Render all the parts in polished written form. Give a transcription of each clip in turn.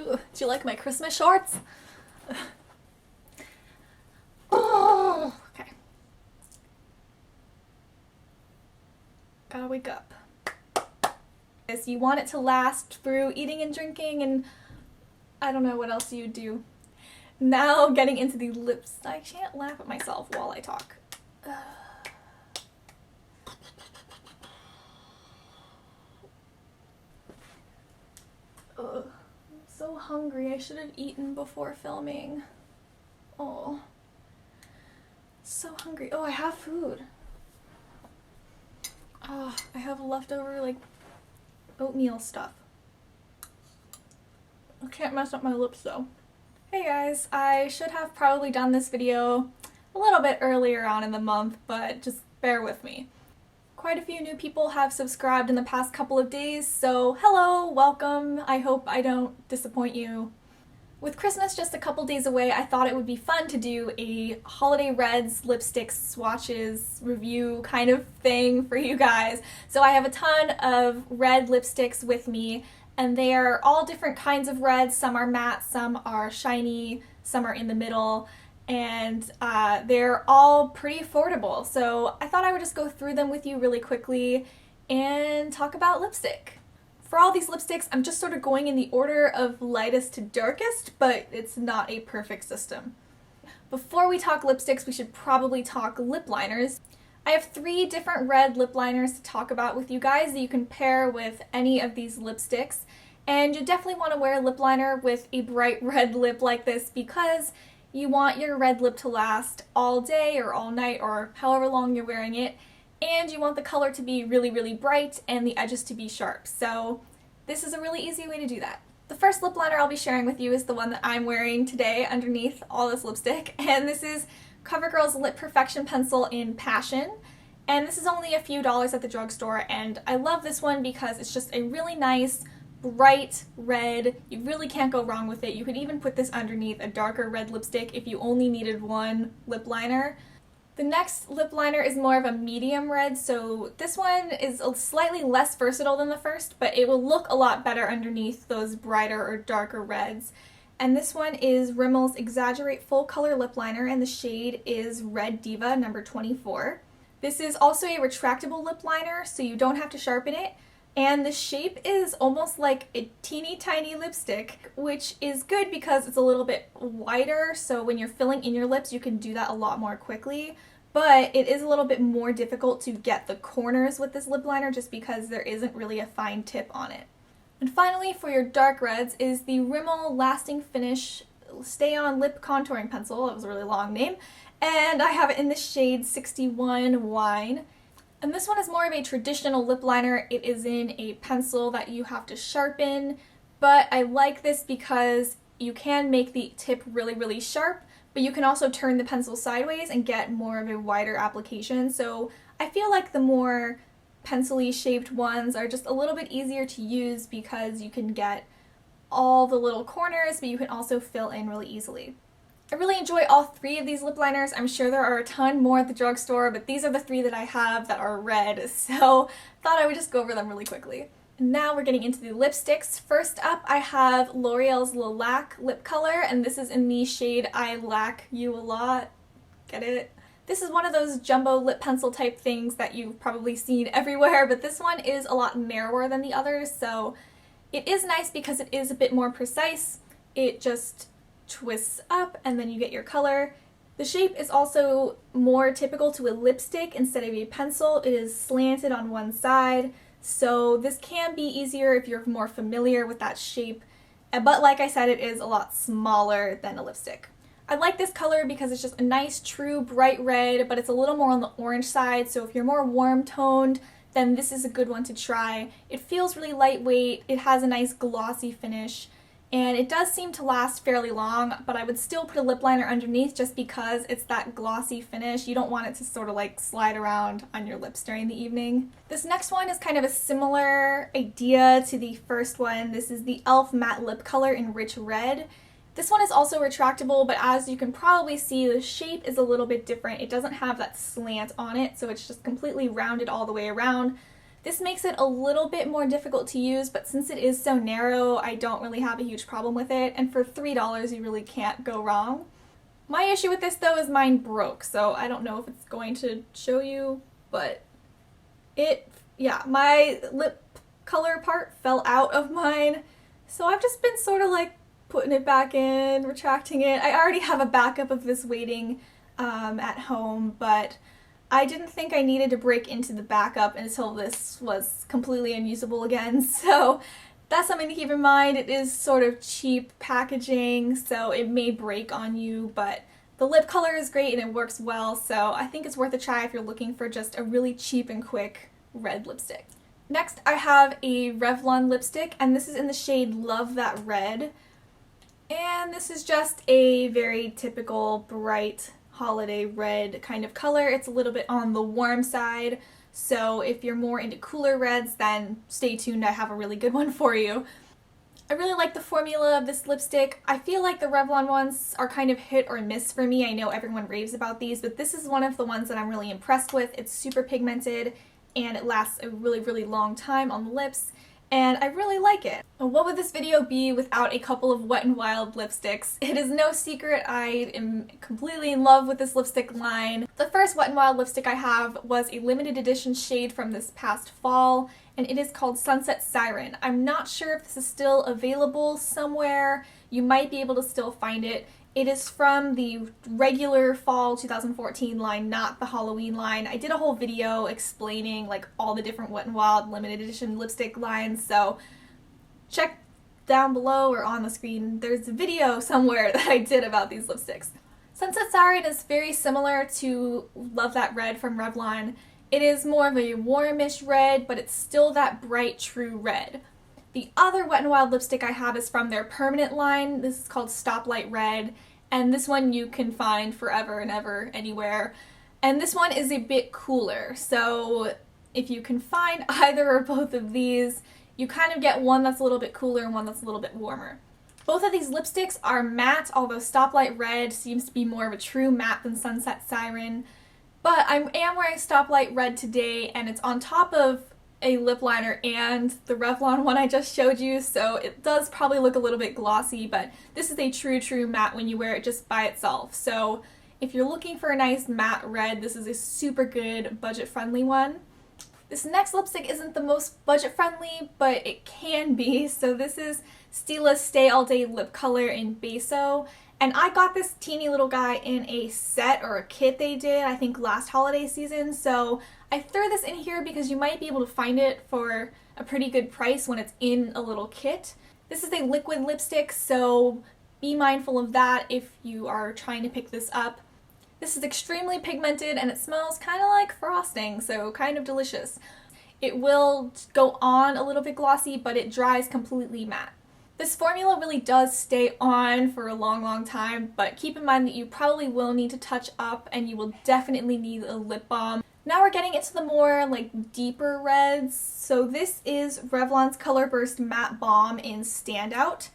Ooh, do you like my Christmas shorts? Oh, okay. Gotta wake up. You want it to last through eating and drinking, and I don't know what else you do. Now getting into the lips. I can't laugh at myself while I talk. I'm so hungry. I should have eaten before filming. Oh, so hungry. Oh, I have food. Oh, I have leftover like oatmeal stuff. I can't mess up my lips though. Hey guys, I should have probably done this video a little bit earlier on in the month, but just bear with me. Quite a few new people have subscribed in the past couple of days, so hello, welcome. I hope I don't disappoint you. With Christmas just a couple days away, I thought it would be fun to do a holiday reds lipstick swatches review kind of thing for you guys. So I have a ton of red lipsticks with me, and they are all different kinds of reds. Some are matte, some are shiny, some are in the middle, and they're all pretty affordable. So I thought I would just go through them with you really quickly and talk about lipstick. For all these lipsticks, I'm just sort of going in the order of lightest to darkest, but it's not a perfect system. Before we talk lipsticks, we should probably talk lip liners. I have 3 different red lip liners to talk about with you guys that you can pair with any of these lipsticks. And you definitely want to wear a lip liner with a bright red lip like this because you want your red lip to last all day or all night or however long you're wearing it. And you want the color to be really, really bright and the edges to be sharp. So this is a really easy way to do that. The first lip liner I'll be sharing with you is the one that I'm wearing today underneath all this lipstick. And this is Covergirl's Lip Perfection Pencil in Passion. And this is only a few dollars at the drugstore. And I love this one because it's just a really nice, bright red. You really can't go wrong with it. You could even put this underneath a darker red lipstick if you only needed one lip liner. The next lip liner is more of a medium red, so this one is slightly less versatile than the first, but it will look a lot better underneath those brighter or darker reds. And this one is Rimmel's Exaggerate Full Color Lip Liner, and the shade is Red Diva number 24. This is also a retractable lip liner, so you don't have to sharpen it. And the shape is almost like a teeny tiny lipstick, which is good because it's a little bit wider, so when you're filling in your lips you can do that a lot more quickly. But it is a little bit more difficult to get the corners with this lip liner just because there isn't really a fine tip on it. And finally, for your dark reds is the Rimmel Lasting Finish Stay On Lip Contouring Pencil. That was a really long name. And I have it in the shade 61 Wine. And this one is more of a traditional lip liner. It is in a pencil that you have to sharpen, but I like this because you can make the tip really, really sharp, but you can also turn the pencil sideways and get more of a wider application. So I feel like the more pencil-y shaped ones are just a little bit easier to use because you can get all the little corners, but you can also fill in really easily. I really enjoy all 3 of these lip liners. I'm sure there are a ton more at the drugstore, but these are the 3 that I have that are red, so thought I would just go over them really quickly. And now we're getting into the lipsticks. First up, I have L'Oreal's Laque lip color, and this is in the shade I Lack You a Lot. Get it? This is one of those jumbo lip pencil type things that you've probably seen everywhere, but this one is a lot narrower than the others, so it is nice because it is a bit more precise. It just twists up and then you get your color. The shape is also more typical to a lipstick instead of a pencil. It is slanted on one side, so this can be easier if you're more familiar with that shape, but like I said, it is a lot smaller than a lipstick. I like this color because it's just a nice, true, bright red, but it's a little more on the orange side, so if you're more warm toned, then this is a good one to try. It feels really lightweight, it has a nice glossy finish, and it does seem to last fairly long, but I would still put a lip liner underneath just because it's that glossy finish. You don't want it to sort of like slide around on your lips during the evening. This next one is kind of a similar idea to the first one. This is the e.l.f. Matte Lipcolor in Rich Red. This one is also retractable, but as you can probably see, the shape is a little bit different. It doesn't have that slant on it, so it's just completely rounded all the way around. This makes it a little bit more difficult to use, but since it is so narrow, I don't really have a huge problem with it, and for $3 you really can't go wrong. My issue with this though is mine broke, so I don't know if it's going to show you, but my lip color part fell out of mine, so I've just been sort of like putting it back in, retracting it. I already have a backup of this waiting at home, but I didn't think I needed to break into the backup until this was completely unusable again, so that's something to keep in mind. It is sort of cheap packaging, so it may break on you, but the lip color is great and it works well, so I think it's worth a try if you're looking for just a really cheap and quick red lipstick. Next, I have a Revlon lipstick, and this is in the shade Love That Red. And this is just a very typical bright holiday red kind of color. It's a little bit on the warm side, so if you're more into cooler reds, then stay tuned, I have a really good one for you. I really like the formula of this lipstick. I feel like the Revlon ones are kind of hit or miss for me. I know everyone raves about these, but this is one of the ones that I'm really impressed with. It's super pigmented and it lasts a really, really long time on the lips, and I really like it. What would this video be without a couple of Wet n Wild lipsticks? It is no secret I am completely in love with this lipstick line. The first Wet n Wild lipstick I have was a limited edition shade from this past fall, and it is called Sunset Siren. I'm not sure if this is still available somewhere. You might be able to still find it. It is from the regular fall 2014 line, not the Halloween line. I did a whole video explaining like all the different Wet n Wild limited edition lipstick lines, so check down below or on the screen. There's a video somewhere that I did about these lipsticks. Sunset Siren is very similar to Love That Red from Revlon. It is more of a warmish red, but it's still that bright, true red. The other Wet n Wild lipstick I have is from their permanent line. This is called Stoplight Red, and this one you can find forever and ever, anywhere. And this one is a bit cooler, so if you can find either or both of these, you kind of get one that's a little bit cooler and one that's a little bit warmer. Both of these lipsticks are matte, although Stoplight Red seems to be more of a true matte than Sunset Siren. But I am wearing Stoplight Red today, and it's on top of a lip liner and the Revlon one I just showed you, so it does probably look a little bit glossy, but this is a true matte when you wear it just by itself. So if you're looking for a nice matte red, this is a super good budget-friendly one. This next lipstick isn't the most budget-friendly, but it can be. So this is Stila's Stay All Day Lip Color in Beso. And I got this teeny little guy in a set or a kit they did, I think last holiday season, so I threw this in here because you might be able to find it for a pretty good price when it's in a little kit. This is a liquid lipstick, so be mindful of that if you are trying to pick this up. This is extremely pigmented and it smells kind of like frosting, so kind of delicious. It will go on a little bit glossy, but it dries completely matte. This formula really does stay on for a long time, but keep in mind that you probably will need to touch up and you will definitely need a lip balm. Now we're getting into the more like deeper reds. So this is Revlon's Colorburst Matte Balm in Standout.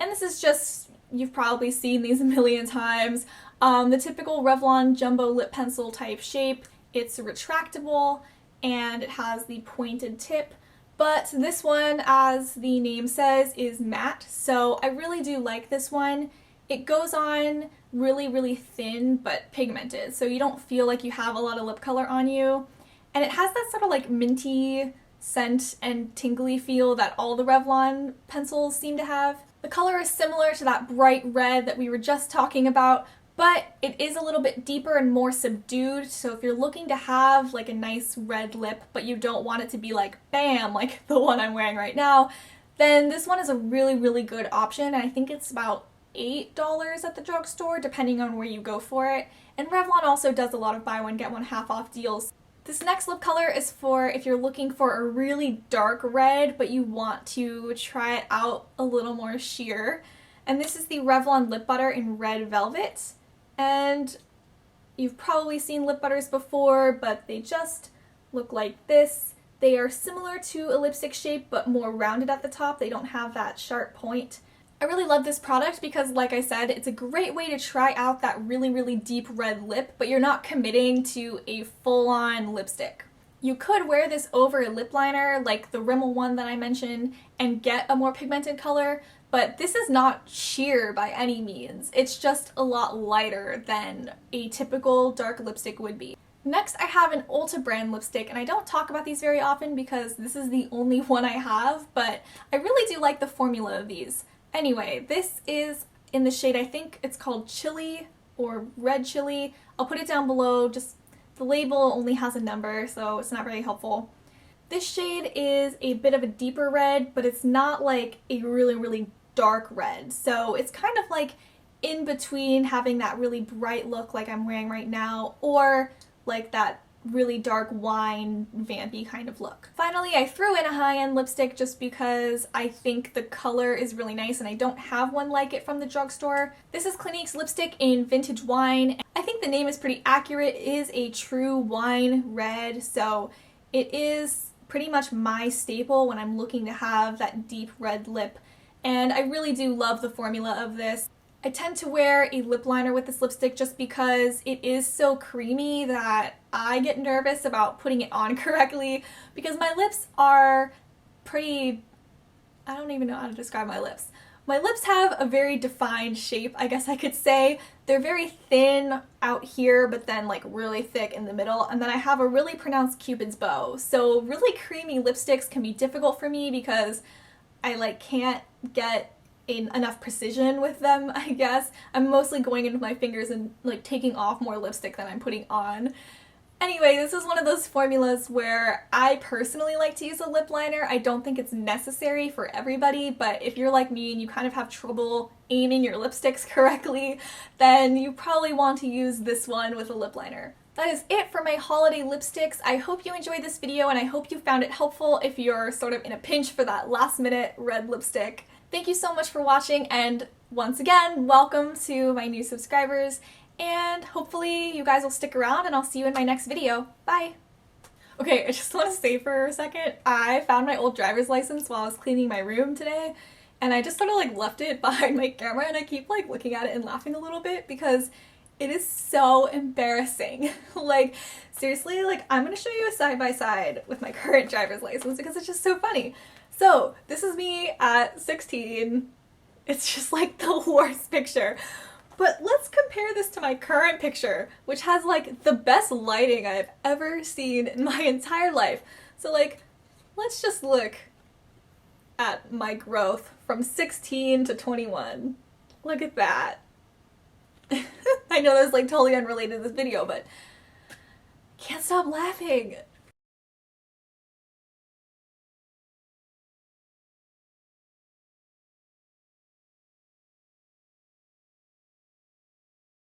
And this is just, you've probably seen these a million times. The typical Revlon jumbo lip pencil type shape. It's retractable and it has the pointed tip. But this one, as the name says, is matte, so I really do like this one. It goes on really thin but pigmented, so you don't feel like you have a lot of lip color on you. And it has that sort of like minty scent and tingly feel that all the Revlon pencils seem to have. The color is similar to that bright red that we were just talking about, but it is a little bit deeper and more subdued, so if you're looking to have like a nice red lip but you don't want it to be like bam, like the one I'm wearing right now, then this one is a really good option, and I think it's about $8 at the drugstore depending on where you go for it. And Revlon also does a lot of buy one get one half off deals. This next lip color is for if you're looking for a really dark red but you want to try it out a little more sheer. And this is the Revlon Lip Butter in Red Velvet. And you've probably seen lip butters before, but they just look like this. They are similar to a lipstick shape, but more rounded at the top. They don't have that sharp point. I really love this product because, like I said, it's a great way to try out that really deep red lip, but you're not committing to a full-on lipstick. You could wear this over a lip liner like the Rimmel one that I mentioned and get a more pigmented color, but this is not sheer by any means. It's just a lot lighter than a typical dark lipstick would be. Next, I have an Ulta brand lipstick, and I don't talk about these very often because this is the only one I have, but I really do like the formula of these. Anyway, this is in the shade, I think it's called Chili or Red Chili. I'll put it down below, just the label only has a number, so it's not very helpful. This shade is a bit of a deeper red, but it's not like a really, really dark red. So it's kind of like in between having that really bright look like I'm wearing right now, or like that really dark wine vampy kind of look. Finally, I threw in a high-end lipstick just because I think the color is really nice and I don't have one like it from the drugstore. This is Clinique's lipstick in Vintage Wine. I think the name is pretty accurate. It is a true wine red, so it is pretty much my staple when I'm looking to have that deep red lip, and I really do love the formula of this. I tend to wear a lip liner with this lipstick just because it is so creamy that I get nervous about putting it on correctly because my lips are pretty, I don't even know how to describe my lips. My lips have a very defined shape, I guess I could say. They're very thin out here, but then like really thick in the middle, and then I have a really pronounced Cupid's bow. So really creamy lipsticks can be difficult for me because I like can't get enough precision with them, I guess. I'm mostly going into my fingers and like taking off more lipstick than I'm putting on. Anyway, this is one of those formulas where I personally like to use a lip liner. I don't think it's necessary for everybody, but if you're like me and you kind of have trouble aiming your lipsticks correctly, then you probably want to use this one with a lip liner. That is it for my holiday lipsticks. I hope you enjoyed this video and I hope you found it helpful if you're sort of in a pinch for that last minute red lipstick. Thank you so much for watching, and once again, welcome to my new subscribers, and hopefully you guys will stick around and I'll see you in my next video. Bye! Okay, I just want to say for a second, I found my old driver's license while I was cleaning my room today, and I just sort of like left it behind my camera, and I keep like looking at it and laughing a little bit because it is so embarrassing. Like, seriously, like I'm gonna show you a side-by-side with my current driver's license because it's just so funny. So, this is me at 16. It's just like the worst picture. But let's compare this to my current picture, which has like the best lighting I've ever seen in my entire life. So like, let's just look at my growth from 16 to 21. Look at that. I know that's like totally unrelated to this video, but can't stop laughing.